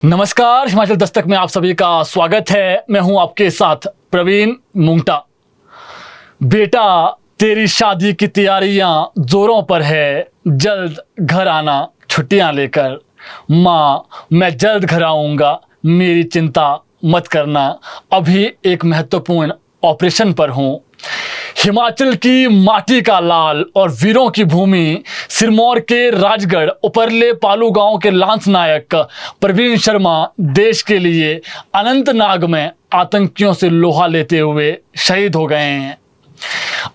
नमस्कार, हिमाचल दस्तक में आप सभी का स्वागत है। मैं हूं आपके साथ प्रवीण मुंगटा। बेटा, तेरी शादी की तैयारियां जोरों पर है, जल्द घर आना छुट्टियां लेकर। माँ, मैं जल्द घर आऊँगा, मेरी चिंता मत करना, अभी एक महत्वपूर्ण ऑपरेशन पर हूँ। हिमाचल की माटी का लाल और वीरों की भूमि सिरमौर के राजगढ़ उपरले पालू गांव के लांस नायक प्रवीण शर्मा देश के लिए अनंतनाग में आतंकियों से लोहा लेते हुए शहीद हो गए हैं।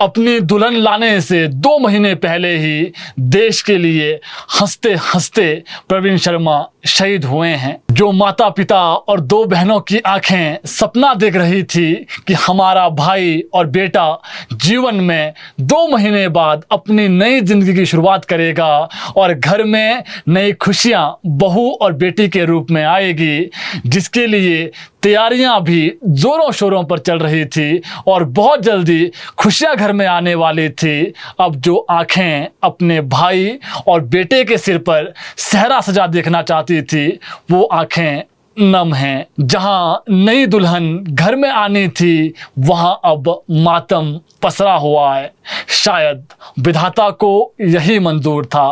अपनी दुल्हन लाने से 2 महीने पहले ही देश के लिए हंसते हंसते प्रवीण शर्मा शहीद हुए हैं। जो माता पिता और 2 बहनों की आंखें सपना देख रही थी कि हमारा भाई और बेटा जीवन में 2 महीने बाद अपनी नई जिंदगी की शुरुआत करेगा और घर में नई खुशियां बहू और बेटी के रूप में आएगी, जिसके लिए तैयारियां भी जोरों शोरों पर चल रही थी और बहुत जल्दी खुशियां घर में आने वाली थी। अब जो आंखें अपने भाई और बेटे के सिर पर सेहरा सजा देखना चाहती थी, वो आंखें नम हैं। जहां नई दुल्हन घर में आनी थी, वहां अब मातम पसरा हुआ है। शायद विधाता को यही मंजूर था।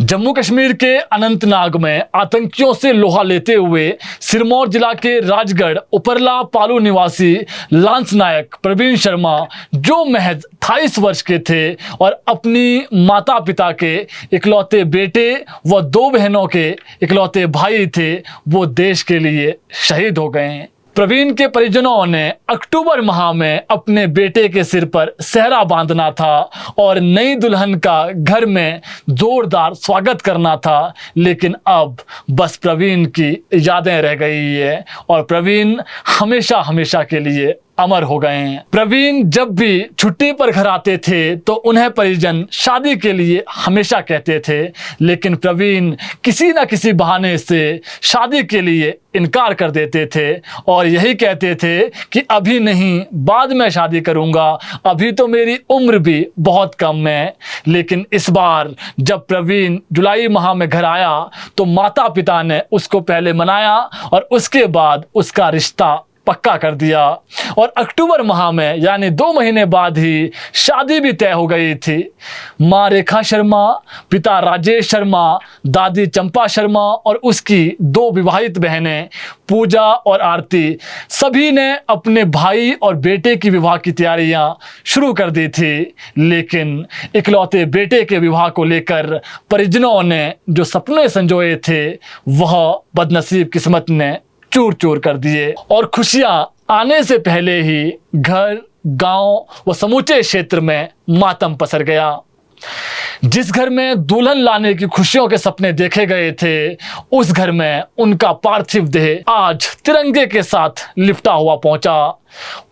जम्मू कश्मीर के अनंतनाग में आतंकियों से लोहा लेते हुए सिरमौर जिला के राजगढ़ उपरला पालू निवासी लांस नायक प्रवीण शर्मा, जो महज 28 वर्ष के थे और अपनी माता पिता के इकलौते बेटे व 2 बहनों के इकलौते भाई थे, वो देश के लिए शहीद हो गए हैं। प्रवीण के परिजनों ने अक्टूबर माह में अपने बेटे के सिर पर सेहरा बांधना था और नई दुल्हन का घर में जोरदार स्वागत करना था, लेकिन अब बस प्रवीण की यादें रह गई है और प्रवीण हमेशा हमेशा के लिए अमर हो गए हैं। प्रवीण जब भी छुट्टी पर घर आते थे तो उन्हें परिजन शादी के लिए हमेशा कहते थे, लेकिन प्रवीण किसी न किसी बहाने से शादी के लिए इनकार कर देते थे और यही कहते थे कि अभी नहीं, बाद में शादी करूंगा, अभी तो मेरी उम्र भी बहुत कम है। लेकिन इस बार जब प्रवीण जुलाई माह में घर आया तो माता पिता ने उसको पहले मनाया और उसके बाद उसका रिश्ता पक्का कर दिया और अक्टूबर माह में यानी 2 महीने बाद ही शादी भी तय हो गई थी। माँ रेखा शर्मा, पिता राजेश शर्मा, दादी चंपा शर्मा और उसकी 2 विवाहित बहनें पूजा और आरती, सभी ने अपने भाई और बेटे की विवाह की तैयारियां शुरू कर दी थी। लेकिन इकलौते बेटे के विवाह को लेकर परिजनों ने जो सपने संजोए थे, वह बदनसीब किस्मत ने चूर चूर कर दिए और खुशियां आने से पहले ही घर, गांव व समूचे क्षेत्र में मातम पसर गया। जिस घर में दुल्हन लाने की खुशियों के सपने देखे गए थे, उस घर में उनका पार्थिव देह आज तिरंगे के साथ लिपटा हुआ पहुंचा।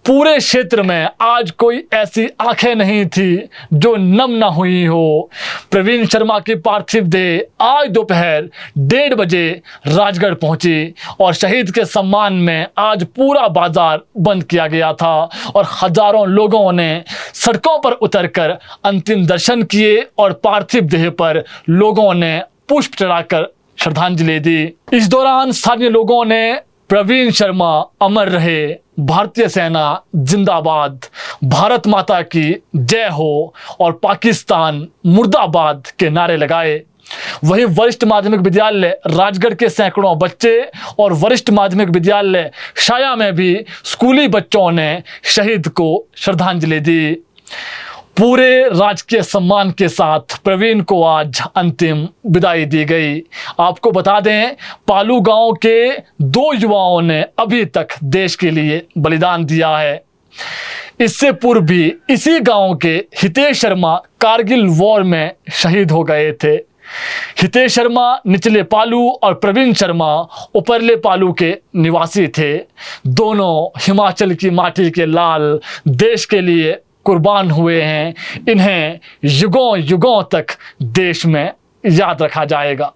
पूरे क्षेत्र में आज कोई ऐसी आंखें नहीं थी जो नम ना हुई हो। प्रवीण शर्मा की पार्थिव देह आज दोपहर 1:30 बजे राजगढ़ पहुंची और शहीद के सम्मान में आज पूरा बाजार बंद किया गया था और हजारों लोगों ने सड़कों पर उतरकर अंतिम दर्शन किए और पार्थिव देह पर लोगों ने पुष्प चढ़ाकर श्रद्धांजलि दी। इस दौरान स्थानीय लोगों ने प्रवीण शर्मा अमर रहे, भारतीय सेना जिंदाबाद, भारत माता की जय हो और पाकिस्तान मुर्दाबाद के नारे लगाए। वहीं वरिष्ठ माध्यमिक विद्यालय राजगढ़ के सैकड़ों बच्चे और वरिष्ठ माध्यमिक विद्यालय शाया में भी स्कूली बच्चों ने शहीद को श्रद्धांजलि दी। पूरे राजकीय सम्मान के साथ प्रवीण को आज अंतिम विदाई दी गई। आपको बता दें, पालू गांव के 2 युवाओं ने अभी तक देश के लिए बलिदान दिया है। इससे पूर्व भी इसी गांव के हितेश शर्मा कारगिल वॉर में शहीद हो गए थे। हितेश शर्मा निचले पालू और प्रवीण शर्मा उपरले पालू के निवासी थे। दोनों हिमाचल की माटी के लाल देश के लिए कुर्बान हुए हैं। इन्हें युगों युगों तक देश में याद रखा जाएगा।